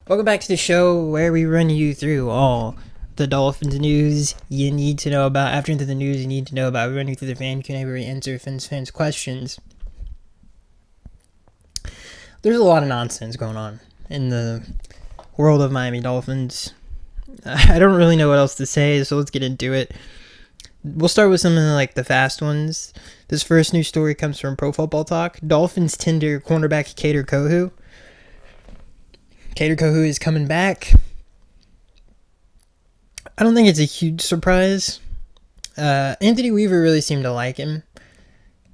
Welcome back to the show where we run you through all the Dolphins news you need to know about. After into the news you need to know about, we run you through the fan Q&A where we answer fans' questions. There's a lot of nonsense going on in the world of Miami Dolphins. I don't really know what else to say, so let's get into it. We'll start with some of the fast ones. This first news story comes from Pro Football Talk. Dolphins tender cornerback Kader Kohou. Kader Kohou is coming back. I don't think it's a huge surprise. Anthony Weaver really seemed to like him.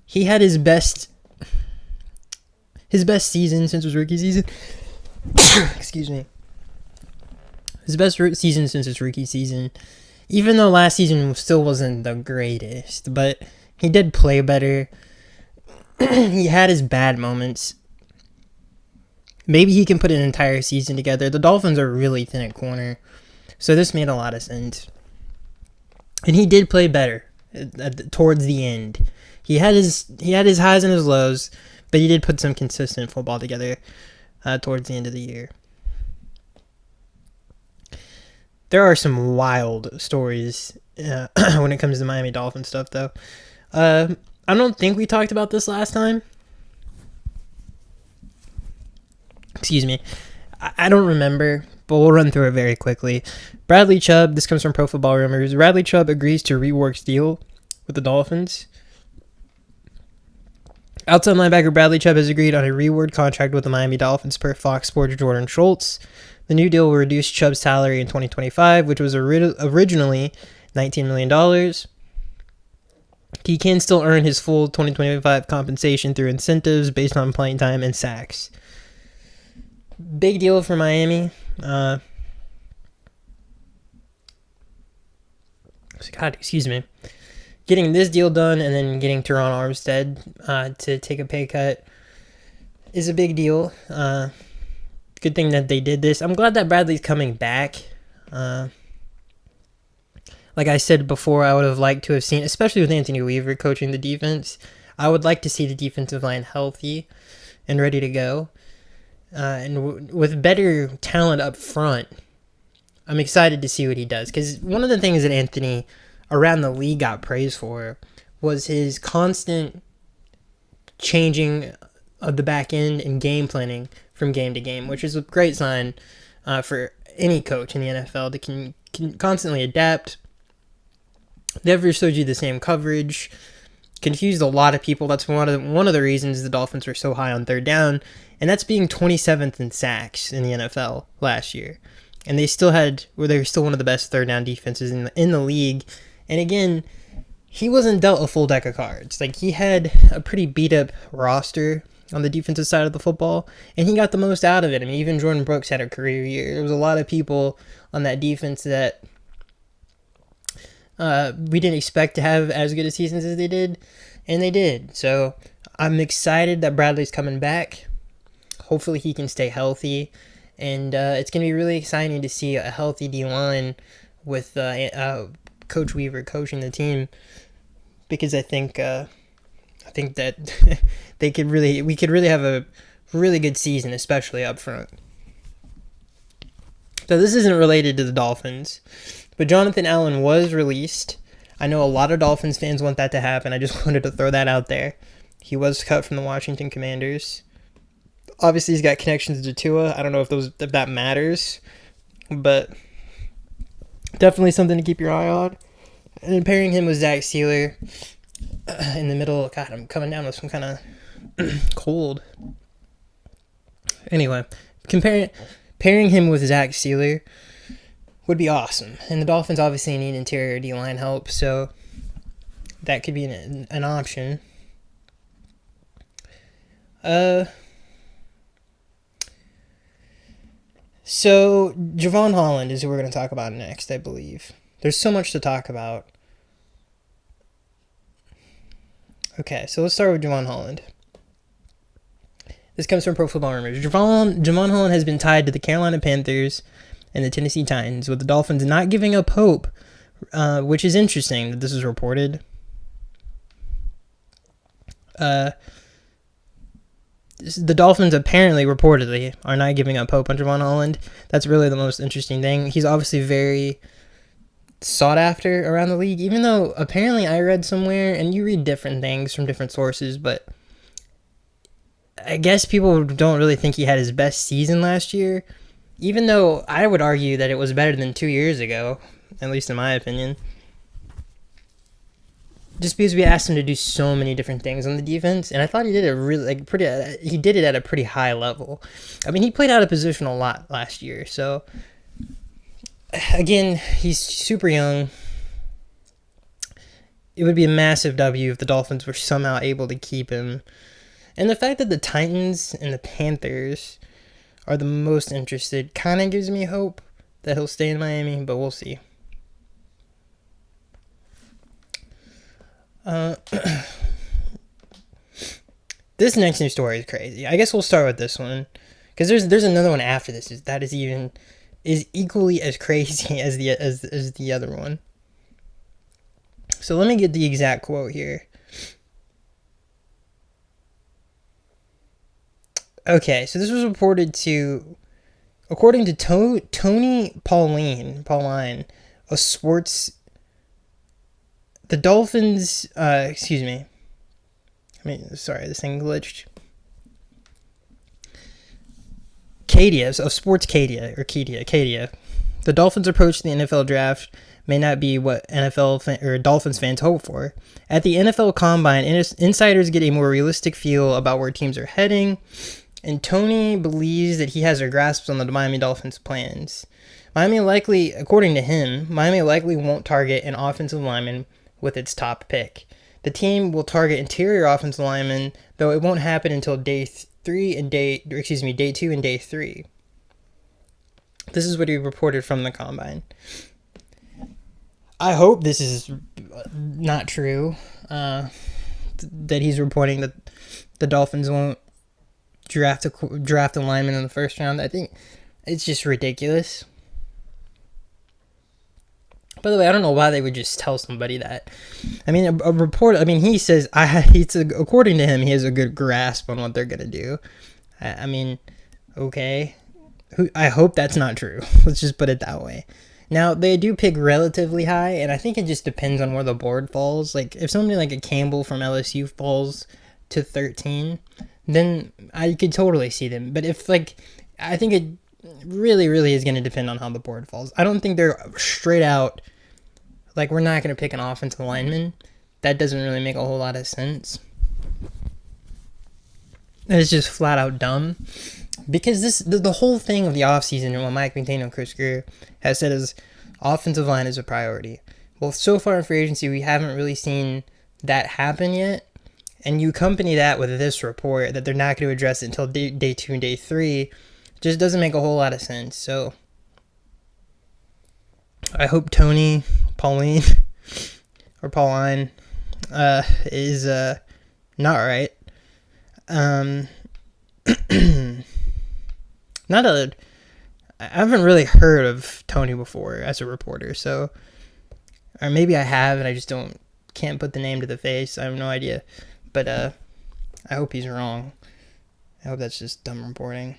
He had his best season since his rookie season. Excuse me. His best season since his rookie season. Even though last season still wasn't the greatest, but he did play better. He had his bad moments. Maybe he can put an entire season together. The Dolphins are really thin at corner, so this made a lot of sense. And he did play better towards the end. He had his highs and his lows, but he did put some consistent football together towards the end of the year. There are some wild stories when it comes to Miami Dolphins stuff, though. I don't think we talked about this last time. Excuse me. I don't remember, but we'll run through it very quickly. Bradley Chubb, this comes from Pro Football Rumors. Bradley Chubb agrees to rework's deal with the Dolphins. Outside linebacker Bradley Chubb has agreed on a reward contract with the Miami Dolphins per Fox Sports' Jordan Schultz. The new deal will reduce Chubb's salary in 2025, which was originally $19 million. He can still earn his full 2025 compensation through incentives based on playing time and sacks. Big deal for Miami. Excuse me. Getting this deal done and then getting Teron Armstead to take a pay cut is a big deal. Good thing that they did this. I'm glad that Bradley's coming back. Like I said before, I would have liked to have seen, especially with Anthony Weaver coaching the defense, I would like to see the defensive line healthy and ready to go. And with better talent up front, I'm excited to see what he does. Because one of the things that Anthony around the league got praised for was his constant changing of the back end and game planning from game to game, which is a great sign for any coach in the NFL that can constantly adapt. Never showed you the same coverage. Confused a lot of people. That's one of the reasons the Dolphins were so high on third down, and that's being 27th in sacks in the NFL last year. And they were still one of the best third down defenses in the league. And again, he wasn't dealt a full deck of cards. He had a pretty beat up roster on the defensive side of the football, and he got the most out of it. I mean, even Jordan Brooks had a career year. There was a lot of people on that defense that we didn't expect to have as good a seasons as they did, and they did. So I'm excited that Bradley's coming back. Hopefully he can stay healthy, and it's going to be really exciting to see a healthy D-line with Coach Weaver coaching the team, because I think that we could really have a really good season, especially up front. So this isn't related to the Dolphins, but Jonathan Allen was released. I know a lot of Dolphins fans want that to happen. I just wanted to throw that out there. He was cut from the Washington Commanders. Obviously, he's got connections to Tua. I don't know if that matters, but definitely something to keep your eye on. And then pairing him with Zach Sealer in the middle. God, I'm coming down with some kind of cold. Anyway, pairing him with Zach Sealer would be awesome. And the Dolphins obviously need interior D-line help, so that could be an option. So Javon Holland is who we're going to talk about next, I believe. There's so much to talk about. Okay, so let's start with Javon Holland. This comes from Pro Football Rumors. Javon Holland has been tied to the Carolina Panthers and the Tennessee Titans, with the Dolphins not giving up hope, which is interesting that this is reported. the Dolphins apparently, reportedly, are not giving up hope on Javon Holland. That's really the most interesting thing. He's obviously very sought after around the league, even though apparently I read somewhere, and you read different things from different sources, but I guess people don't really think he had his best season last year, even though I would argue that it was better than 2 years ago, at least in my opinion. Just because we asked him to do so many different things on the defense, and I thought he did it really he did it at a pretty high level. I mean, he played out of position a lot last year, so again, he's super young. It would be a massive W if the Dolphins were somehow able to keep him. And the fact that the Titans and the Panthers are the most interested kind of gives me hope that he'll stay in Miami, but we'll see. This next news story is crazy. I guess we'll start with this one, because there's another one after this that is equally as crazy as the other one. So let me get the exact quote here. Okay, so this was reported according to Tony Pauline, a sports. The Dolphins, sorry, this thing glitched. Cadia, of Sports Cadia. The Dolphins' approach to the NFL draft may not be what Dolphins fans hope for. At the NFL Combine, insiders get a more realistic feel about where teams are heading, and Tony believes that he has a grasp on the Miami Dolphins' plans. According to him, Miami likely won't target an offensive lineman with its top pick. The team will target interior offensive linemen, though it won't happen until day 2 and day 3. This is what he reported from the Combine. I hope this is not true, that he's reporting that the Dolphins won't draft a lineman in the first round. I think it's just ridiculous. By the way, I don't know why they would just tell somebody that. I mean, a report. I mean, he says according to him, he has a good grasp on what they're gonna do. I mean, okay. I hope that's not true. Let's just put it that way. Now, they do pick relatively high, and I think it just depends on where the board falls. Like, if somebody like a Campbell from LSU falls to 13, then I could totally see them. But I think it really, really is going to depend on how the board falls. I don't think they're straight out, we're not going to pick an offensive lineman. That doesn't really make a whole lot of sense. It's just flat out dumb. Because the whole thing of the offseason, and what Mike McDaniel and Chris Greer has said is offensive line is a priority. Well, so far in free agency, we haven't really seen that happen yet. And you accompany that with this report that they're not going to address it until day 2 and day 3. Just doesn't make a whole lot of sense. So I hope Tony Pauline is not right. I haven't really heard of Tony before as a reporter, so, or maybe I have and I just can't put the name to the face. I have no idea, but I hope he's wrong. I hope that's just dumb reporting.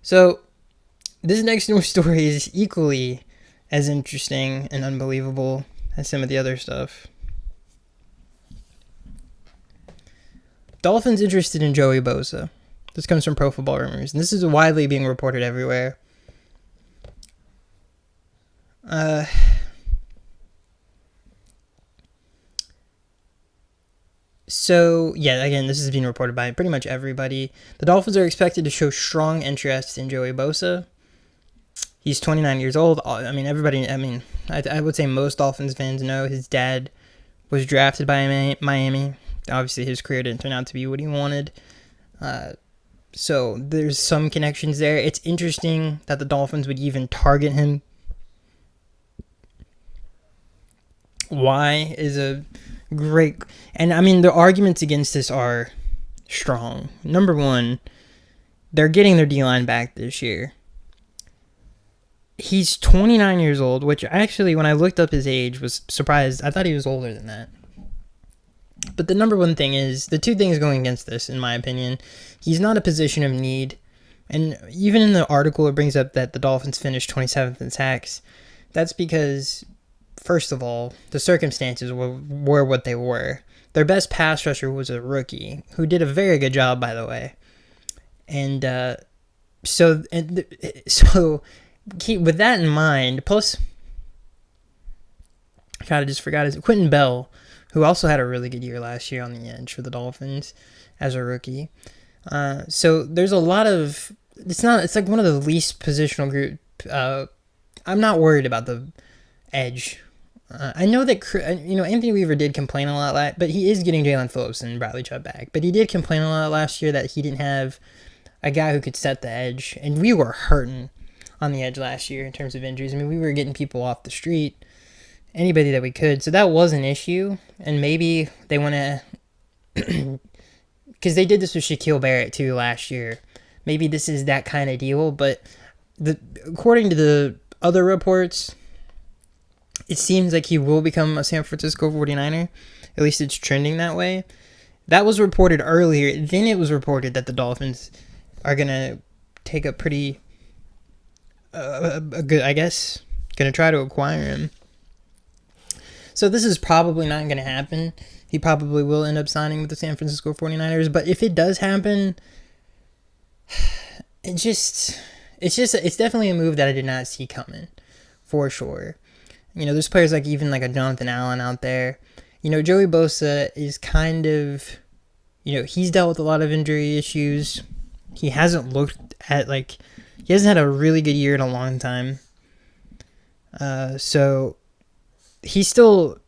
So this next news story is equally as interesting and unbelievable as some of the other stuff. Dolphins interested in Joey Bosa. This comes from Pro Football Rumors, and this is widely being reported everywhere. So, yeah, again, this is being reported by pretty much everybody. The Dolphins are expected to show strong interest in Joey Bosa. He's 29 years old. I would say most Dolphins fans know his dad was drafted by Miami. Obviously, his career didn't turn out to be what he wanted. So there's some connections there. It's interesting that the Dolphins would even target him. Why is a great... And, the arguments against this are strong. Number one, they're getting their D-line back this year. He's 29 years old, which actually, when I looked up his age, was surprised. I thought he was older than that. But the number one thing is, the two things going against this, in my opinion, he's not a position of need. And even in the article, it brings up that the Dolphins finished 27th in sacks. That's because, first of all, the circumstances were what they were. Their best pass rusher was a rookie, who did a very good job, by the way. And so with that in mind, plus, God, I just forgot his Quentin Bell, who also had a really good year last year on the edge for the Dolphins as a rookie. So there's a lot of, it's like one of the least positional group. I'm not worried about the edge. I know that, Anthony Weaver did complain a lot, but he is getting Jalen Phillips and Bradley Chubb back. But he did complain a lot last year that he didn't have a guy who could set the edge. And we were hurting on the edge last year in terms of injuries. I mean, we were getting people off the street, anybody that we could. So that was an issue. And maybe they want to, because they did this with Shaquille Barrett too last year. Maybe this is that kind of deal. But according to the other reports, it seems like he will become a San Francisco 49er. At least it's trending that way. That was reported earlier. Then it was reported that the Dolphins are going to take a pretty, good, I guess, going to try to acquire him. So this is probably not going to happen. He probably will end up signing with the San Francisco 49ers. But if it does happen, it's definitely a move that I did not see coming, for sure. There's players like even like a Jonathan Allen out there. Joey Bosa is kind of, he's dealt with a lot of injury issues. He hasn't he hasn't had a really good year in a long time. So he's still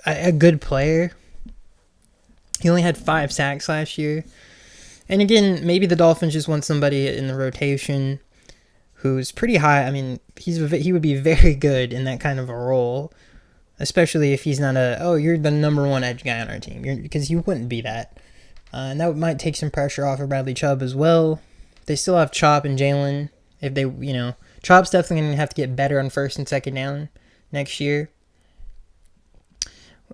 a good player. He only had 5 sacks last year. And again, maybe the Dolphins just want somebody in the rotation who's pretty high. I mean, he would be very good in that kind of a role, especially if he's not you're the number one edge guy on our team, because he wouldn't be that. And that might take some pressure off of Bradley Chubb as well. They still have Chop and Jalen. If they, Chop's definitely going to have to get better on first and second down next year.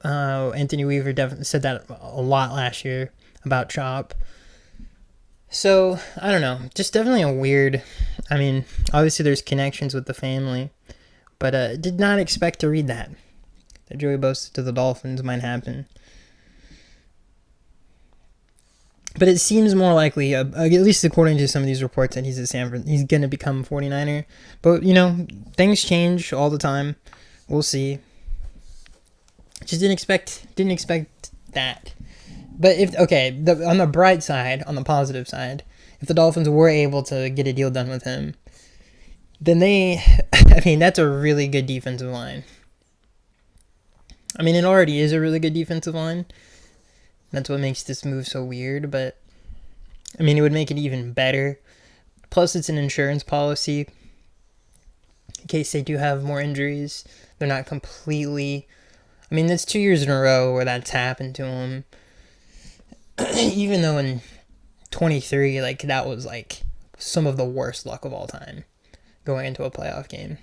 Anthony Weaver definitely said that a lot last year about Chop. So, I don't know. Just definitely a weird, obviously there's connections with the family, but did not expect to read that Joey Bosa to the Dolphins might happen. But it seems more likely, at least according to some of these reports, that he's going to become a 49er. But, things change all the time. We'll see. Just didn't expect that. But on the bright side, on the positive side, if the Dolphins were able to get a deal done with him, then that's a really good defensive line. It already is a really good defensive line. That's what makes this move so weird, but, it would make it even better. Plus, it's an insurance policy. In case they do have more injuries, they're not completely... that's 2 years in a row where that's happened to them. Even though in 23, that was, some of the worst luck of all time, going into a playoff game.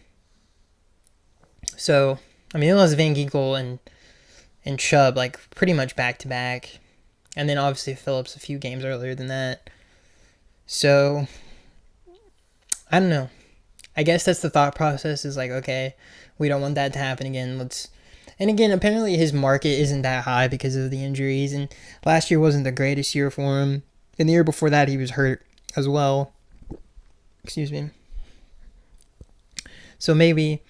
So, it was Van Ginkel and Chubb, pretty much back-to-back. And then, obviously, Phillips a few games earlier than that. So, I don't know. I guess that's the thought process is, okay, we don't want that to happen again. And again, apparently his market isn't that high because of the injuries. And last year wasn't the greatest year for him. And the year before that, he was hurt as well. Excuse me. So maybe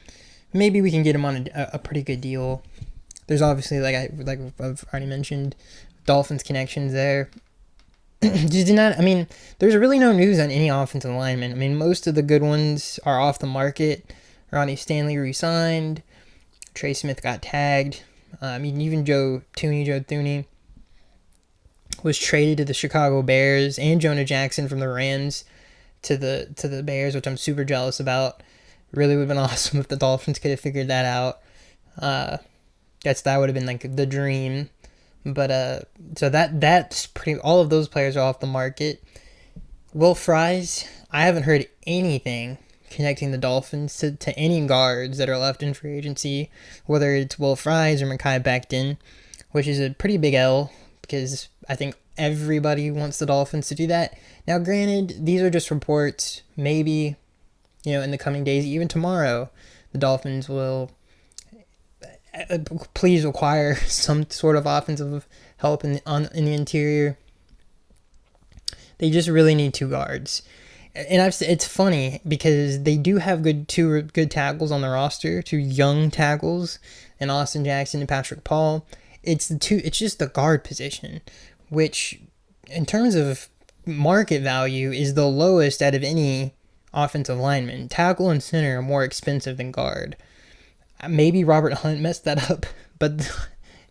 we can get him on a pretty good deal. There's obviously, like I've already mentioned, Dolphins connections there. Just did not. There's really no news on any offensive lineman. Most of the good ones are off the market. Ronnie Stanley re-signed. Trey Smith got tagged. Even Joe Thuney was traded to the Chicago Bears, and Jonah Jackson from the Rams to the Bears, which I'm super jealous about. Really would have been awesome if the Dolphins could have figured that out. That would have been the dream. But so that's pretty. All of those players are off the market. Will Fries, I haven't heard anything connecting the Dolphins to any guards that are left in free agency, whether it's Will Fries or Mekhi Becton, which is a pretty big L because I think everybody wants the Dolphins to do that. Now, granted, these are just reports. Maybe, in the coming days, even tomorrow, the Dolphins will please acquire some sort of offensive help in the interior. They just really need 2 guards. And it's funny because they do have two good tackles on the roster, 2 young tackles, and Austin Jackson and Patrick Paul. It's just the guard position, which in terms of market value is the lowest out of any offensive lineman. Tackle and center are more expensive than guard. Maybe Robert Hunt messed that up, but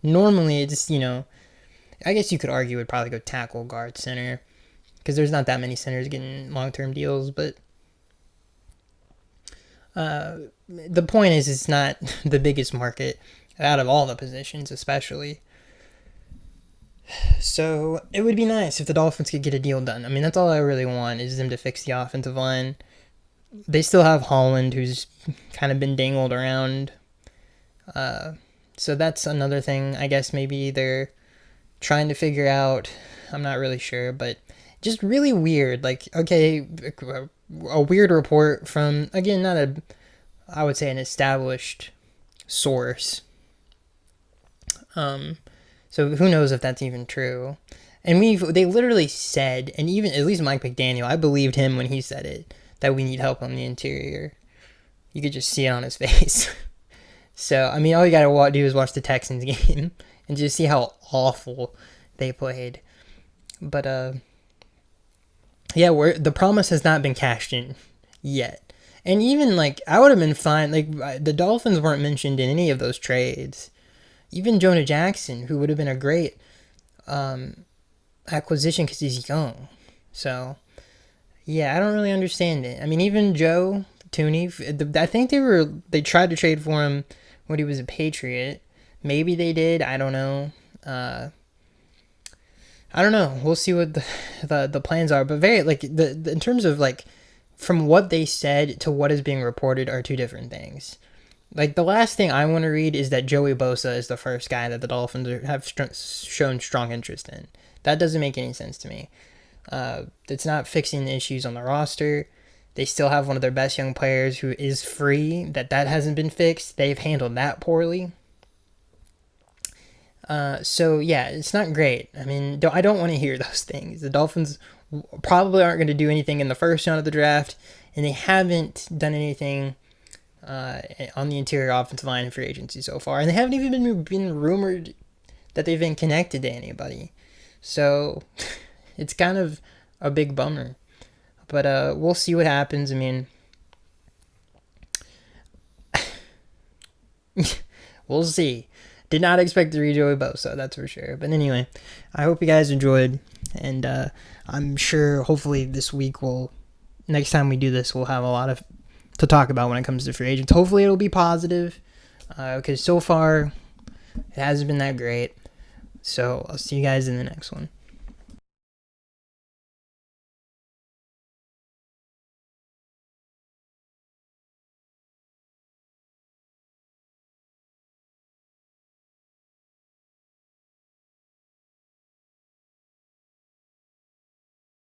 normally it's, I guess you could argue it would probably go tackle, guard, center, because there's not that many centers getting long-term deals, but the point is it's not the biggest market out of all the positions, especially. So it would be nice if the Dolphins could get a deal done. I mean, that's all I really want, is them to fix the offensive line. They still have Holland, who's kind of been dangled around. So that's another thing. I guess maybe they're trying to figure out. I'm not really sure, but just really weird. Like, okay, a weird report from, again, I would say an established source. So who knows if that's even true. And they literally said, and even at least Mike McDaniel, I believed him when he said it, that we need help on the interior. You could just see it on his face. So, I mean, all you gotta do is watch the Texans game and just see how awful they played. But, yeah, the promise has not been cashed in yet. And even, I would have been fine. The Dolphins weren't mentioned in any of those trades. Even Jonah Jackson, who would have been a great acquisition because he's young. So, yeah, I don't really understand it. I mean, even Joe Tooney, I think they tried to trade for him when he was a Patriot. Maybe they did. I don't know. I don't know. We'll see what the plans are. But in terms of from what they said to what is being reported are 2 different things. The last thing I want to read is that Joey Bosa is the first guy that the Dolphins have shown strong interest in. That doesn't make any sense to me. It's not fixing the issues on the roster. They still have one of their best young players who is free. That hasn't been fixed. They've handled that poorly. So, yeah, it's not great. I mean, I don't want to hear those things. The Dolphins probably aren't going to do anything in the first round of the draft, and they haven't done anything on the interior offensive line in free agency so far. And they haven't even been rumored that they've been connected to anybody. So, it's kind of a big bummer. But we'll see what happens. I mean, we'll see. Did not expect to read Joey Bosa, that's for sure. But anyway, I hope you guys enjoyed. And I'm sure, hopefully, this week next time we do this, we'll have a lot to talk about when it comes to free agents. Hopefully, it'll be positive. Because so far, it hasn't been that great. So I'll see you guys in the next one.